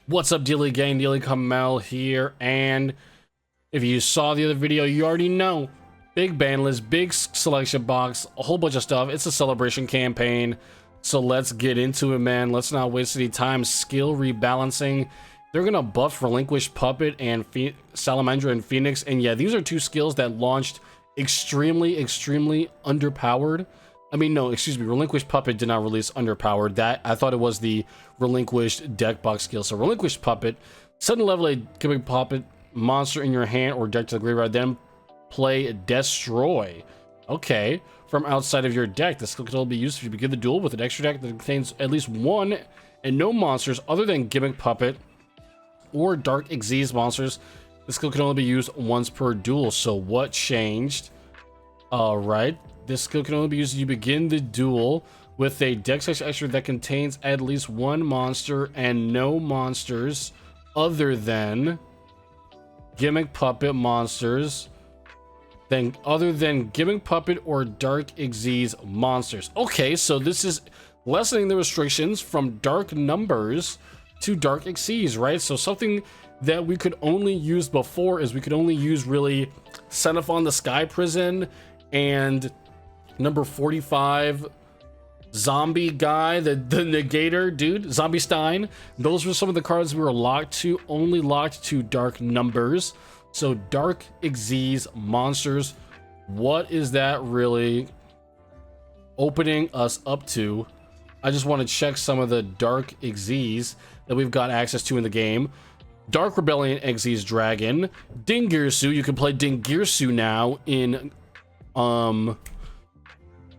What's up, Dealy Gang? Dealy Kamel here, and if you saw the other video, you already know. Big ban list, big selection box, a whole bunch of stuff. It's a celebration campaign, so let's get into it, man. Let's not waste any time. Skill rebalancing. They're gonna buff Relinquished Puppet and Salamandra and Phoenix, and yeah, these are two skills that launched extremely underpowered. I mean, no, excuse me, Relinquished Puppet did not release underpowered. That, I thought it was the Relinquished deck box skill. So Relinquished Puppet, sudden level a gimmick puppet monster in your hand or deck to the graveyard, then play Destroy. Okay, from outside of your deck. This skill can only be used if you begin the duel with an extra deck that contains at least one and no monsters other than Gimmick Puppet or Dark Xyz monsters. This skill can only be used once per duel. So what changed? Alright. This skill can only be used if you begin the duel with a deck size extra that contains at least one monster and no monsters other than Gimmick Puppet monsters. Then other than Gimmick Puppet or Dark Xyz monsters. Okay, so this is lessening the restrictions from dark numbers to Dark Xyz, right? So something that we could only use before is we could only use really Xenophon the Sky Prison and number 45 zombie guy, the negator dude, Zombie Stein. Those were some of the cards we were only locked to dark numbers. So Dark Xyz monsters, what is that really opening us up to? I just want to check some of the Dark Xyz that we've got access to in the game. Dark Rebellion Xyz Dragon, Dingirsu. You can play Dingirsu now in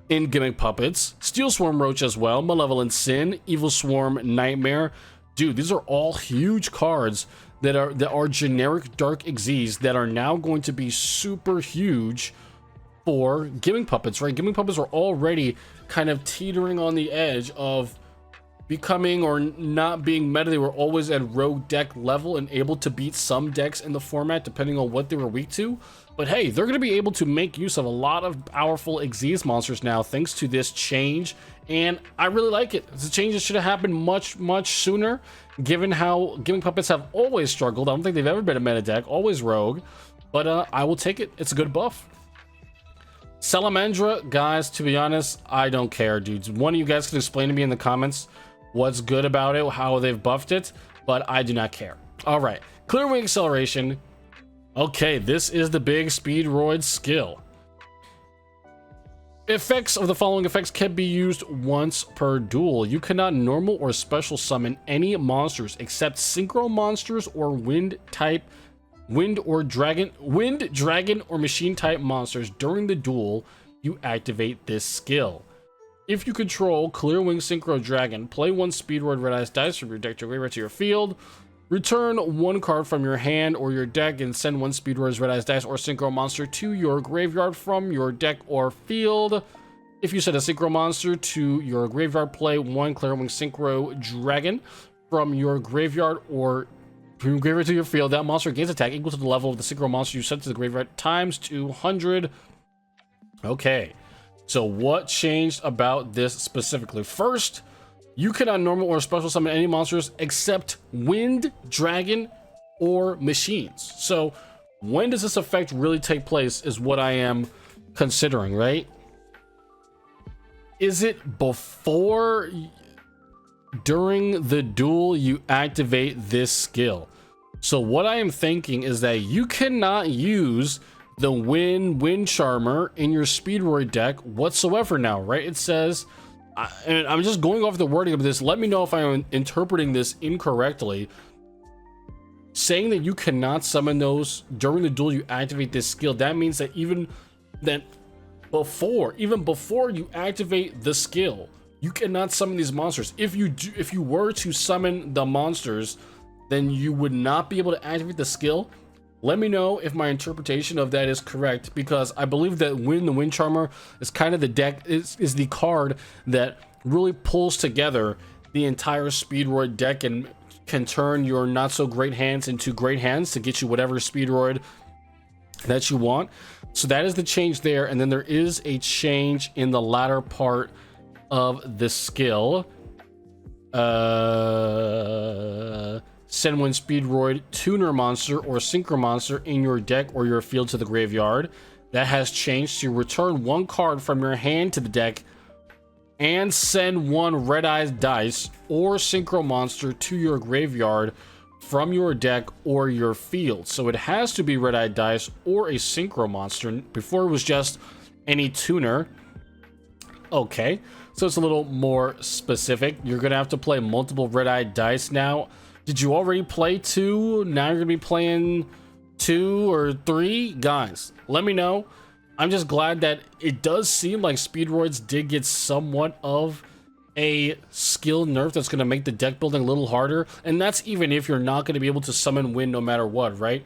Gimmick Puppets, Steel Swarm Roach as well, Malevolent Sin, Evil Swarm Nightmare. Dude, these are all huge cards that are generic Dark Xyz that are now going to be super huge for Gimmick Puppets, right? Gimmick Puppets are already kind of teetering on the edge of becoming or not being meta. They were always at rogue deck level and able to beat some decks in the format depending on what they were weak to. But hey, they're going to be able to make use of a lot of powerful Xyz monsters now thanks to this change, and I really like it. It's a change that should have happened much sooner, given how Gimmick Puppets have always struggled. I don't think they've ever been a meta deck, always rogue, but I will take it. It's a good buff. Salamandra, guys, to be honest, I don't care, dudes. One of you guys can explain to me in the comments what's good about it, how they've buffed it, but I do not care. All right, Clear Wing Acceleration. Okay, this is the big Speedroid skill. Effects of the following effects can be used once per duel. You cannot normal or special summon any monsters except synchro monsters or wind, dragon, or machine type monsters during the duel. You activate this skill. If you control Clear Wing Synchro Dragon, play one Speedroid Red Eyes dice from your deck to graveyard to your field. Return one card from your hand or your deck and send one Speedroid Red Eyes dice or Synchro monster to your graveyard from your deck or field. If you send a Synchro monster to your graveyard, play one Clear Wing Synchro Dragon from your graveyard or from your graveyard to your field. That monster gains attack equal to the level of the Synchro monster you sent to the graveyard times 200. Okay. So what changed about this specifically? First, you cannot normal or special summon any monsters except wind, dragon, or machines. So when does this effect really take place is what I am considering, right? Is it before, during the duel, you activate this skill? So what I am thinking is that you cannot use the Wind Charmer in your Speedroid deck whatsoever now, right? It says, and I'm just going off the wording of this, let me know if I'm interpreting this incorrectly. Saying that you cannot summon those during the duel you activate this skill, that means that even before you activate the skill, you cannot summon these monsters. If you were to summon the monsters, then you would not be able to activate the skill. Let me know if my interpretation of that is correct, because I believe that the Wind Charmer is kind of the deck, is the card that really pulls together the entire Speedroid deck and can turn your not so great hands into great hands to get you whatever Speedroid that you want. So that is the change there, and then there is a change in the latter part of the skill. send one Speedroid, tuner monster, or synchro monster in your deck or your field to the graveyard. That has changed to return one card from your hand to the deck and send one Red Eyes dice or synchro monster to your graveyard from your deck or your field. So it has to be Red Eye dice or a synchro monster. Before it was just any tuner. Okay, so it's a little more specific. You're gonna have to play multiple Red Eye dice now. Did you already play 2? Now you're gonna be playing 2 or 3? Guys, let me know. I'm just glad that it does seem like Speedroids did get somewhat of a skill nerf that's going to make the deck building a little harder. And that's even if you're not going to be able to summon win no matter what, right?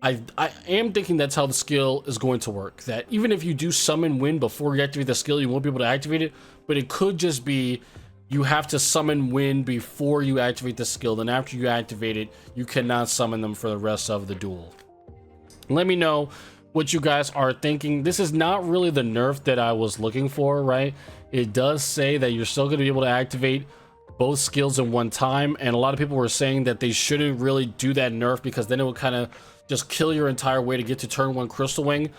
I am thinking that's how the skill is going to work. That even if you do summon win before you activate the skill, you won't be able to activate it. But it could just be you have to summon win before you activate the skill. Then after you activate it, you cannot summon them for the rest of the duel. Let me know what you guys are thinking. This is not really the nerf that I was looking for, right? It does say that you're still going to be able to activate both skills in one time, and a lot of people were saying that they shouldn't really do that nerf because then it would kind of just kill your entire way to get to turn 1 Crystal Wing.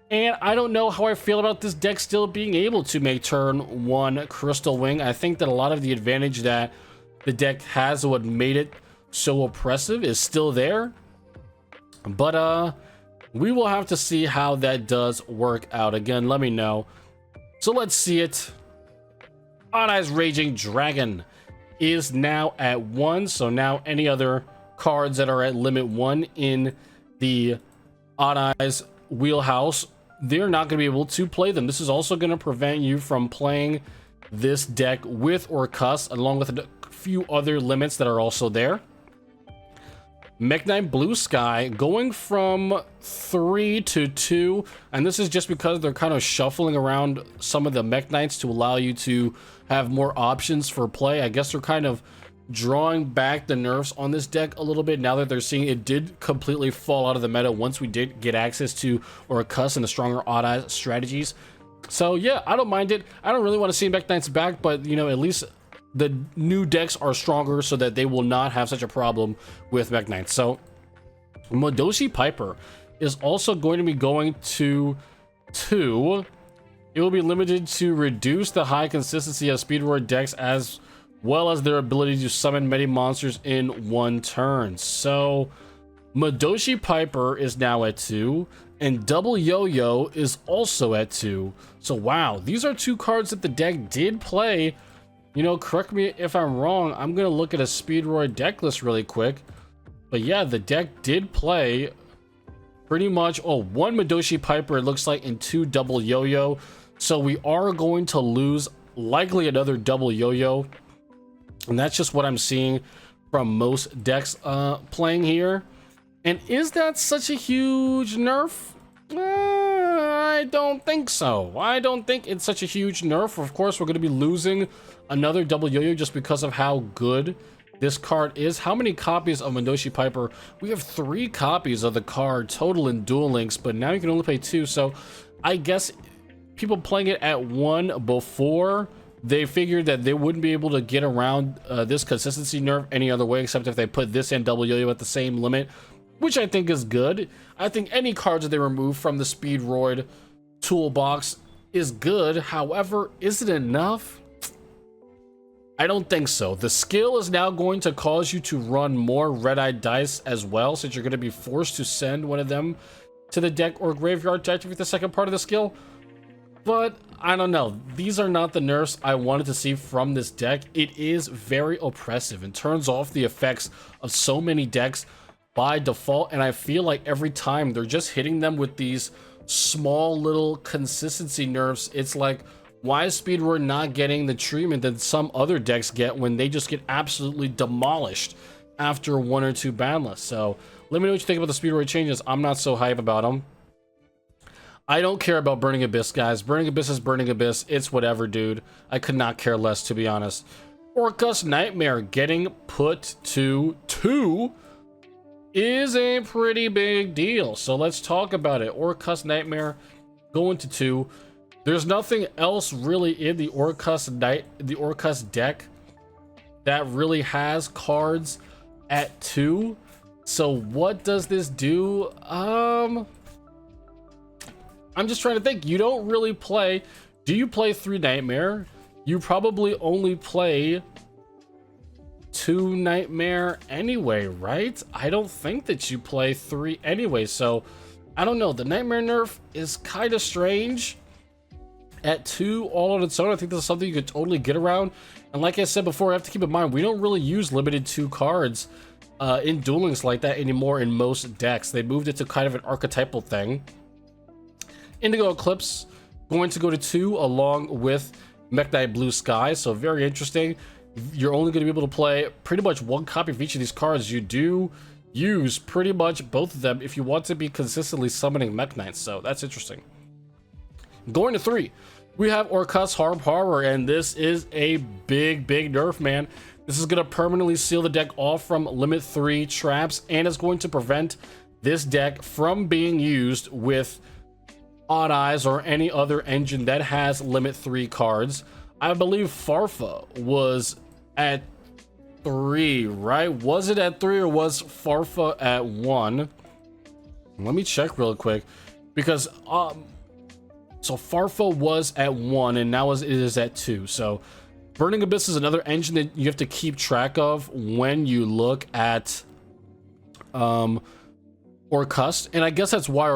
And I don't know how I feel about this deck still being able to make turn 1 Crystal Wing. I think that a lot of the advantage that the deck has, what made it so oppressive, is still there. But we will have to see how that does work out. Again, let me know. So let's see it. Odd Eyes Raging Dragon is now at 1. So now any other cards that are at limit 1 in the Odd Eyes wheelhouse, they're not going to be able to play them. This is also going to prevent you from playing this deck with Orcust, along with a few other limits that are also there. Mekk-Knight Blue Sky going from 3 to 2, and this is just because they're kind of shuffling around some of the Mekk-Knights to allow you to have more options for play. I guess they're kind of drawing back the nerfs on this deck a little bit now that they're seeing it did completely fall out of the meta once we did get access to Orcust and the stronger Odd Eyes strategies. So yeah, I don't mind it. I don't really want to see Mekk-Knights back, but you know, at least the new decks are stronger so that they will not have such a problem with Mekk-Knights. So Mudoshi Piper is also going to be going to 2. It will be limited to reduce the high consistency of Speedroid decks as well as their ability to summon many monsters in one turn. So Mudoshi Piper is now at 2, and Double Yo-Yo is also at 2. So wow, these are 2 cards that the deck did play. You know, correct me if I'm wrong. I'm going to look at a Speedroid deck list really quick. But yeah, the deck did play pretty much, one Mudoshi Piper, it looks like, and 2 Double Yo-Yo. So we are going to lose likely another Double Yo-Yo. And that's just what I'm seeing from most decks playing here. And is that such a huge nerf? I don't think so. I don't think it's such a huge nerf. Of course, we're going to be losing another Double Yo-Yo just because of how good this card is. How many copies of Mudoshi Piper? We have 3 copies of the card total in Duel Links, but now you can only play 2. So I guess people playing it at 1 before, they figured that they wouldn't be able to get around this consistency nerf any other way except if they put this and Double Yo-Yo at the same limit, which I think is good. I think any cards that they remove from the Speedroid toolbox is good. However, is it enough? I don't think so. The skill is now going to cause you to run more red-eye dice as well, since you're going to be forced to send one of them to the deck or graveyard to activate the second part of the skill. But I don't know. These are not the nerfs I wanted to see from this deck. It is very oppressive and turns off the effects of so many decks by default, and I feel like every time they're just hitting them with these small little consistency nerfs. It's like, why is Speedroid not getting the treatment that some other decks get when they just get absolutely demolished after 1 or 2 ban lists? So let me know what you think about the Speedroid changes. I'm not so hype about them. I don't care about Burning Abyss, guys. Burning Abyss is Burning Abyss. It's whatever, dude. I could not care less, to be honest. Orcust Nightmare getting put to 2 is a pretty big deal. So let's talk about it. Orcust Nightmare going to 2. There's nothing else really in the Orcust deck that really has cards at 2. So what does this do? I'm just trying to think. You don't really play. Do you play 3 Nightmare? You probably only play 2 Nightmare anyway, right? I don't think that you play 3 anyway, so I don't know. The Nightmare nerf is kind of strange at 2 all on its own. I think this is something you could totally get around. And like I said before, I have to keep in mind, we don't really use limited 2 cards in Duel Links like that anymore in most decks. They moved it to kind of an archetypal thing. Indigo Eclipse going to go to 2 along with Mekk-Knight Blue Sky, so very interesting. You're only going to be able to play pretty much 1 copy of each of these cards. You do use pretty much both of them if you want to be consistently summoning Mekk-Knights, so that's interesting. Going to 3, we have Orcust Harp Harbor, and this is a big nerf, man. This is going to permanently seal the deck off from limit 3 traps, and it's going to prevent this deck from being used with Odd Eyes or any other engine that has limit 3 cards. I believe Farfa was at 3, right? Was it at 3 or was Farfa at 1? Let me check real quick, because so Farfa was at 1 and now it is at 2. So Burning Abyss is another engine that you have to keep track of when you look at Orcust, and I guess that's why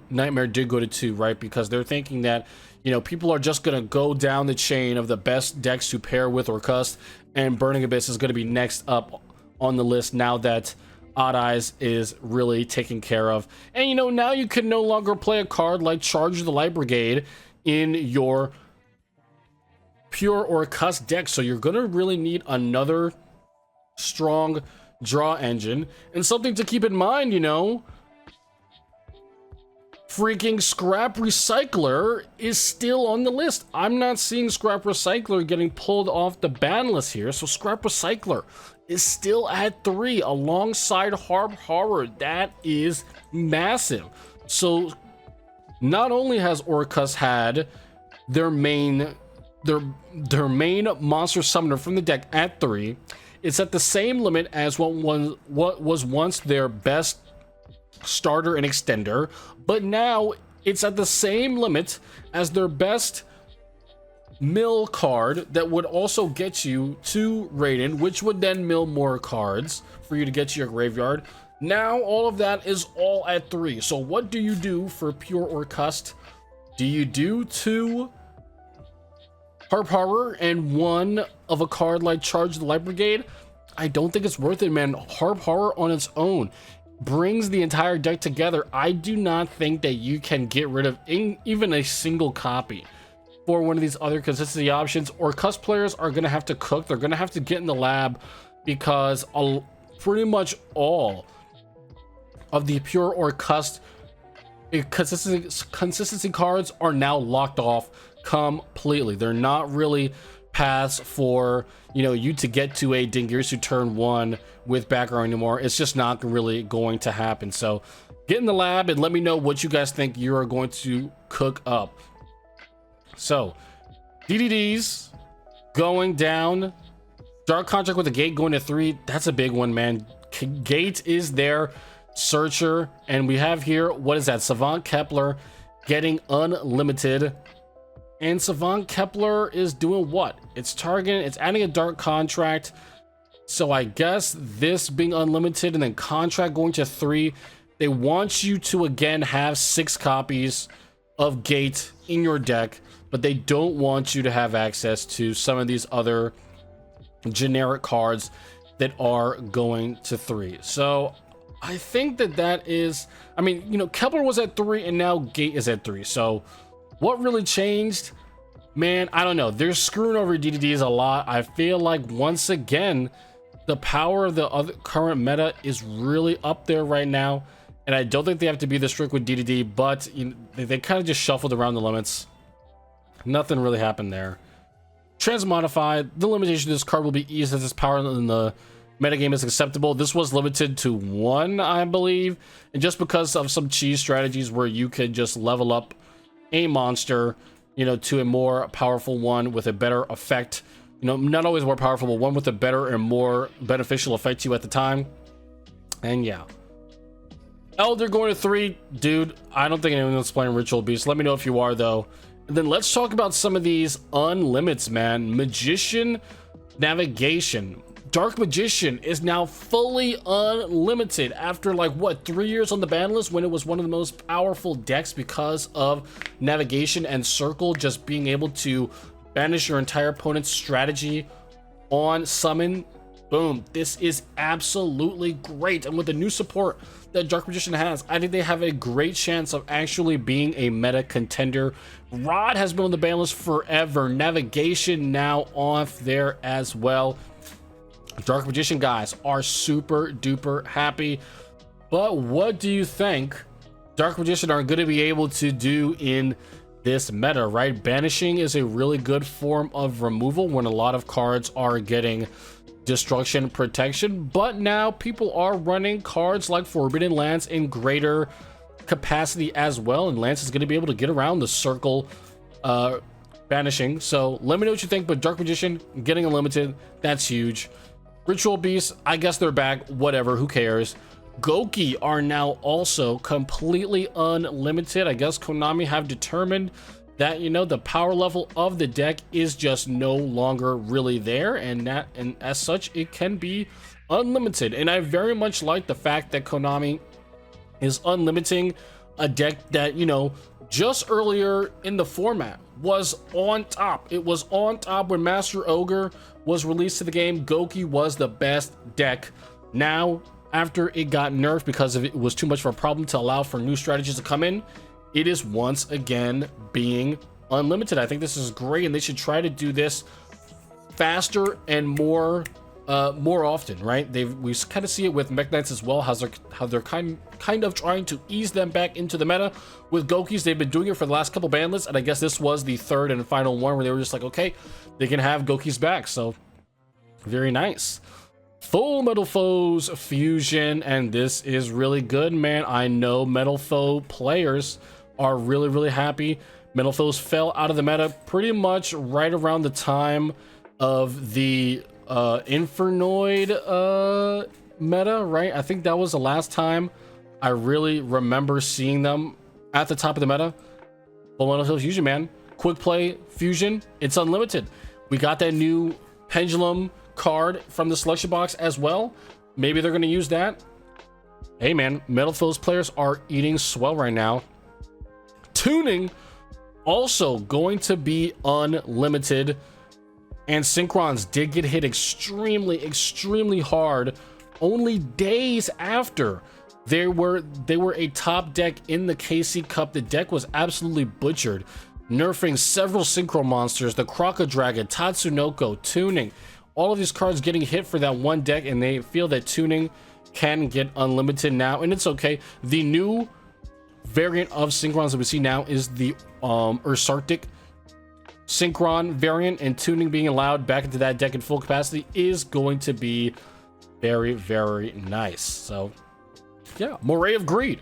Nightmare did go to 2, right? Because they're thinking that, you know, people are just gonna go down the chain of the best decks to pair with Orcust, and Burning Abyss is gonna be next up on the list now that Odd Eyes is really taken care of. And you know, now you can no longer play a card like Charge the Light Brigade in your pure Orcust deck, so you're gonna really need another strong draw engine. And something to keep in mind, you know, freaking Scrap Recycler is still on the list. I'm not seeing Scrap Recycler getting pulled off the ban list here, so Scrap Recycler is still at 3 alongside Harp Horror. That is massive. So not only has Orcust had their main monster summoner from the deck at 3, it's at the same limit as what was once their best starter and extender, but now it's at the same limit as their best mill card that would also get you to Raiden, which would then mill more cards for you to get to your graveyard. Now all of that is all at 3. So what do you do for pure Orcust? Do you do 2 Harp Horror and 1 of a card like Charge the Light Brigade? I don't think it's worth it, man. Harp Horror on its own brings the entire deck together. I do not think that you can get rid of even a single copy for one of these other consistency options. Orcust players are going to have to cook. They're going to have to get in the lab, because pretty much all of the pure Orcust consistency cards are now locked off completely. They're not really paths for, you know, you to get to a Dingirsu turn 1 with background anymore. It's just not really going to happen. So get in the lab and let me know what you guys think you are going to cook up. So DDDs going down, Dark Contract with the Gate going to 3. That's a big one, man. Gate is their searcher, and we have here, what is that? Savant Kepler getting unlimited. And Savant Kepler is doing what? It's targeting, it's adding a Dark Contract. So I guess this being unlimited and then Contract going to 3, they want you to again have 6 copies of Gate in your deck, but they don't want you to have access to some of these other generic cards that are going to 3. So I think that is, I mean, you know, Kepler was at 3 and now Gate is at 3. So what really changed? Man, I don't know. They're screwing over DDDs a lot. I feel like once again, the power of the other current meta is really up there right now. And I don't think they have to be this strict with DDD, but you know, they kind of just shuffled around the limits. Nothing really happened there. Transmodified, the limitation of this card will be eased as its power in the metagame is acceptable. This was limited to 1, I believe. And just because of some cheese strategies where you could just level up a monster, you know, to a more powerful one with a better effect You know, not always more powerful, but one with a better and more beneficial effect to you at the time. And yeah. Elder going to 3. Dude, I don't think anyone's playing Ritual Beast. Let me know if you are, though. And then let's talk about some of these unlimits, man. Magician Navigation. Dark Magician is now fully unlimited after, like, what, 3 years on the ban list when it was one of the most powerful decks because of Navigation and Circle just being able to banish your entire opponent's strategy on summon. Boom. This is absolutely great. And with the new support that Dark Magician has, I think they have a great chance of actually being a meta contender. Rod has been on the ban list forever. Navigation now off there as well. Dark Magician guys are super duper happy. But what do you think Dark Magician are going to be able to do in this meta, right? Banishing is a really good form of removal when a lot of cards are getting destruction protection, but now people are running cards like Forbidden Lance in greater capacity as well, and Lance is going to be able to get around the circle banishing. So let me know what you think, but Dark Magician getting unlimited, that's huge. Ritual Beast, I guess they're back, whatever, who cares. Goki are now also completely unlimited. I guess Konami have determined that, you know, the power level of the deck is just no longer really there, and as such it can be unlimited. And I very much like the fact that Konami is unlimiting a deck that, you know, just earlier in the format was on top. It was on top when Master Ogre was released to the game. Goki was the best deck. Now, after it got nerfed because it was too much of a problem to allow for new strategies to come in, it is once again being unlimited. I think this is great, and they should try to do this faster and more often, right? We kind of see it with Mekk-Knights as well, how they're kind of trying to ease them back into the meta. With Gokis, they've been doing it for the last couple ban lists, and I guess this was the third and final one where they were just like, okay, they can have Gokis back. So very nice. Full Metal Foes Fusion, and this is really good, man. I know Metal Foe players are really happy. Metal Foes fell out of the meta pretty much right around the time of the Infernoid meta, right? I think that was the last time I really remember seeing them at the top of the meta. Full Metal Foes Fusion, man. Quick play Fusion, it's unlimited. We got that new Pendulum card from the selection box as well. Maybe they're going to use that. Hey man, Metal Foes players are eating swell right now. Tuning also going to be unlimited, and Synchrons did get hit extremely hard only days after they were a top deck in the KC Cup. The deck was absolutely butchered, nerfing several Synchro monsters, the Crocodragon, Tatsunoko, Tuning, all of these cards getting hit for that one deck, and they feel that Tuning can get unlimited now, and it's okay. The new variant of Synchrons that we see now is the Ursarctic Synchron variant, and Tuning being allowed back into that deck in full capacity is going to be very nice. So yeah, Moray of Greed.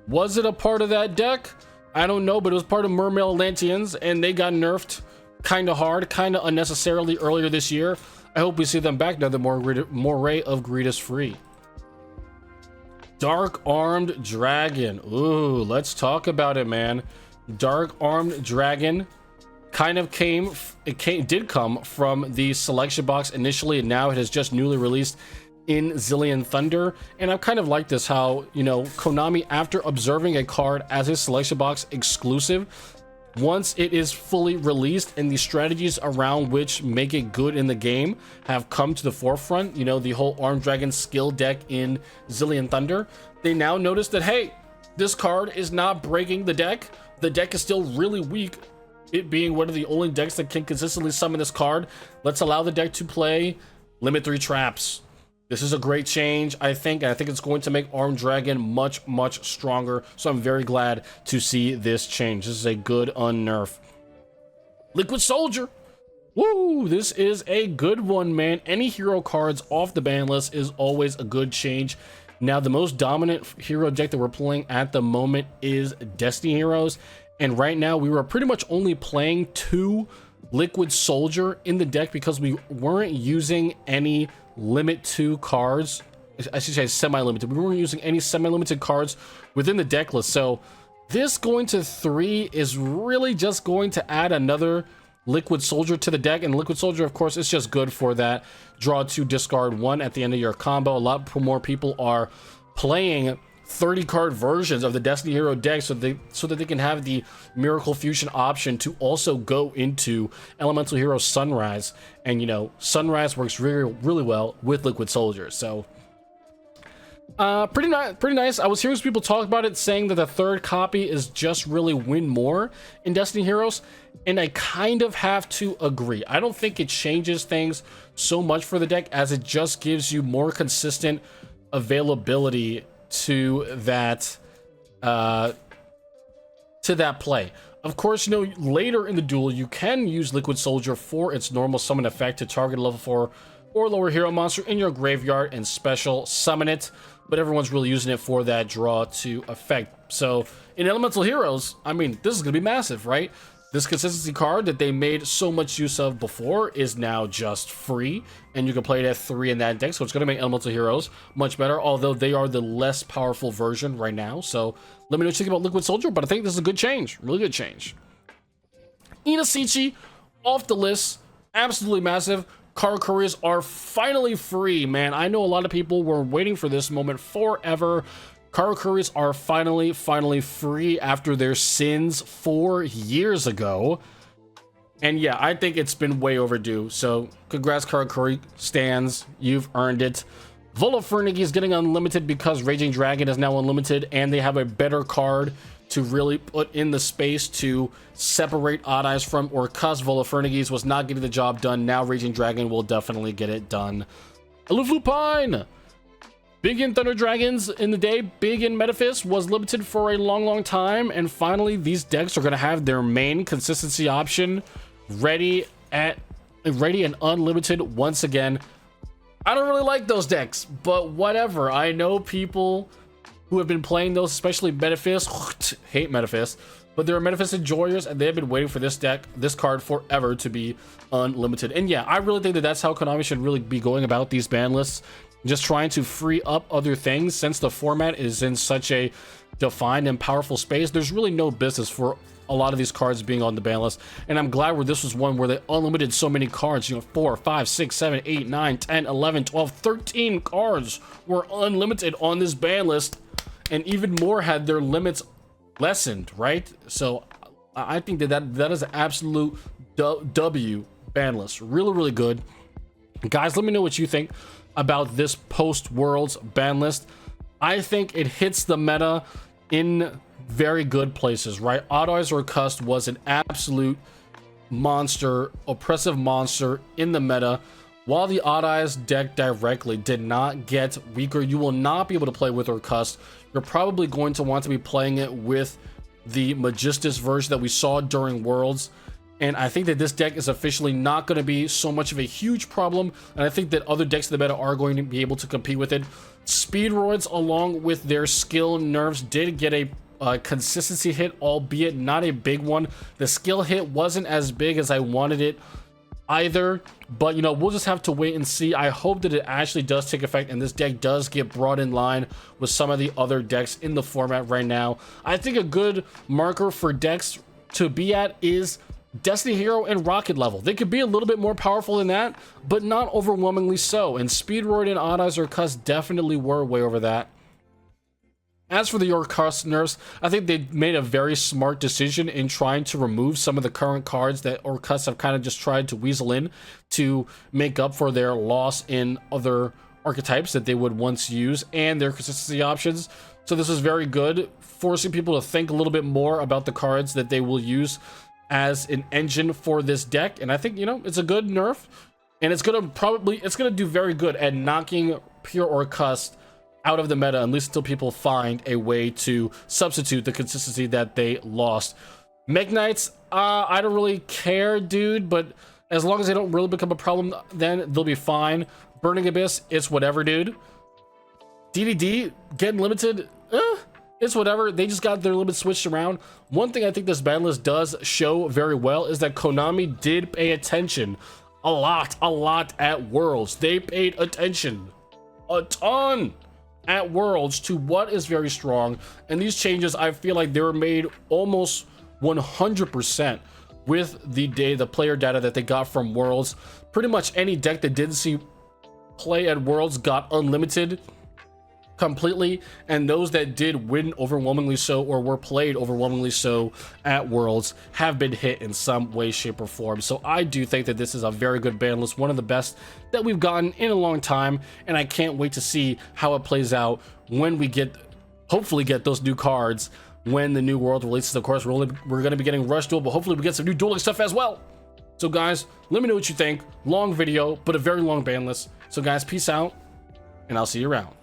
Was it a part of that deck? I don't know, but it was part of Mermail Atlanteans, and they got nerfed kind of hard, kind of unnecessarily earlier this year. I hope we see them back now that Moray of Greed is free. Dark Armed Dragon. Ooh, let's talk about it, man. Dark Armed Dragon kind of did come from the selection box initially, and now it has just newly released in Zillion Thunder. And I kind of like this, how, you know, Konami, after observing a card as a selection box exclusive, once it is fully released and the strategies around which make it good in the game have come to the forefront, you know, the whole Armed Dragon skill deck in Zillion Thunder, they now notice that, hey, this card is not breaking the deck. The deck is still really weak, it being one of the only decks that can consistently summon this card. Let's allow the deck to play Limit 3 traps. This is a great change, I think. I think it's going to make Armed Dragon much stronger. So I'm very glad to see this change. This is a good unnerf. Liquid Soldier. Woo! This is a good one, man. Any hero cards off the ban list is always a good change. Now, the most dominant hero deck that we're playing at the moment is Destiny Heroes. And right now, we were pretty much only playing 2 Liquid Soldier in the deck because we weren't using any limit 2 cards. I should say semi-limited. We weren't using any semi-limited cards within the deck list. So this going to 3 is really just going to add another Liquid Soldier to the deck. And Liquid Soldier, of course, is just good for that draw 2, discard 1 at the end of your combo. A lot more people are playing 30 card versions of the Destiny Hero deck so that they can have the Miracle Fusion option to also go into Elemental Hero Sunrise. And you know, Sunrise works really well with Liquid Soldier. So pretty nice. I was hearing some people talk about it, saying that the 3rd copy is just really win more in Destiny Heroes, and I kind of have to agree. I don't think it changes things so much for the deck as it just gives you more consistent availability to that play. Of course, you know, later in the duel you can use Liquid Soldier for its normal summon effect to target a level 4 or lower hero monster in your graveyard and special summon it, but everyone's really using it for that draw 2 effect. So in Elemental Heroes, I mean, this is gonna be massive, right? This consistency card that they made so much use of before is now just free, and you can play it at 3 in that deck, so it's going to make Elemental Heroes much better, although they are the less powerful version right now. So let me know what you think about Liquid Soldier, but I think this is a good change, really good change. Inasichi off the list, absolutely massive. Card couriers are finally free, man. I know a lot of people were waiting for this moment forever. Card couriers are finally free after their sins 4 years ago. And yeah, I think it's been way overdue. So congrats, card courier stands. You've earned it. Volaferniki is getting unlimited because Raging Dragon is now unlimited, and they have a better card to really put in the space to separate Odd Eyes from Orcust. Volaferniki was not getting the job done. Now Raging Dragon will definitely get it done. Aloof Lupine! Big in Thunder Dragons in the day, Big in Metaphys was limited for a long time, and finally these decks are going to have their main consistency option ready and unlimited once again. I don't really like those decks, but whatever. I know people who have been playing those, especially Metaphys, hate Metaphys, but there are Metaphys enjoyers, and they've been waiting for this card forever to be unlimited. And yeah, I really think that that's how Konami should really be going about these ban lists. Just trying to free up other things. Since the format is in such a defined and powerful space, there's really no business for a lot of these cards being on the ban list. And I'm glad where this was one where they unlimited so many cards. You know, 4, 5, 6, 7, 8, 9, 10, 11, 12, 13 cards were unlimited on this ban list, and even more had their limits lessened, right? So I think that is an absolute W ban list. Really good. Guys, let me know what you think about this post-Worlds ban list. I think it hits the meta in very good places, right? Odd Eyes Orcust was an absolute monster, oppressive monster in the meta. While the Odd Eyes deck directly did not get weaker, you will not be able to play with Orcust. You're probably going to want to be playing it with the Magistus version that we saw during Worlds. And I think that this deck is officially not going to be so much of a huge problem. And I think that other decks in the meta are going to be able to compete with it. Speedroids, along with their skill nerfs, did get a consistency hit, albeit not a big one. The skill hit wasn't as big as I wanted it either. But, you know, we'll just have to wait and see. I hope that it actually does take effect and this deck does get brought in line with some of the other decks in the format right now. I think a good marker for decks to be at is Destiny Hero and Rocket level. They could be a little bit more powerful than that, but not overwhelmingly so. And Speedroid and Odd Eyes Orcust definitely were way over that. As for the Orcust nerfs, I think they made a very smart decision in trying to remove some of the current cards that Orcust have kind of just tried to weasel in to make up for their loss in other archetypes that they would once use and their consistency options. So this is very good, forcing people to think a little bit more about the cards that they will use as an engine for this deck. And I think, you know, it's a good nerf, and it's gonna do very good at knocking pure Orcust out of the meta, at least until people find a way to substitute the consistency that they lost. Mekk-Knights, I don't really care, dude, but as long as they don't really become a problem, then they'll be fine. Burning Abyss, it's whatever, dude. DDD getting limited, It's whatever. They just got their limits switched around. One thing I think this ban list does show very well is that Konami did pay attention a lot at Worlds. They paid attention a ton at Worlds to what is very strong. And these changes, I feel like they were made almost 100% with the player data that they got from Worlds. Pretty much any deck that didn't see play at Worlds got unlimited completely, and those that did win overwhelmingly so or were played overwhelmingly so at Worlds have been hit in some way, shape, or form. So I do think that this is a very good ban list, one of the best that we've gotten in a long time, and I can't wait to see how it plays out when we hopefully get those new cards when the new world releases. Of course, we're going to be getting Rush Duel, but hopefully we get some new dueling stuff as well. So guys, let me know what you think. Long video, but a very long ban list. So guys, peace out, and I'll see you around.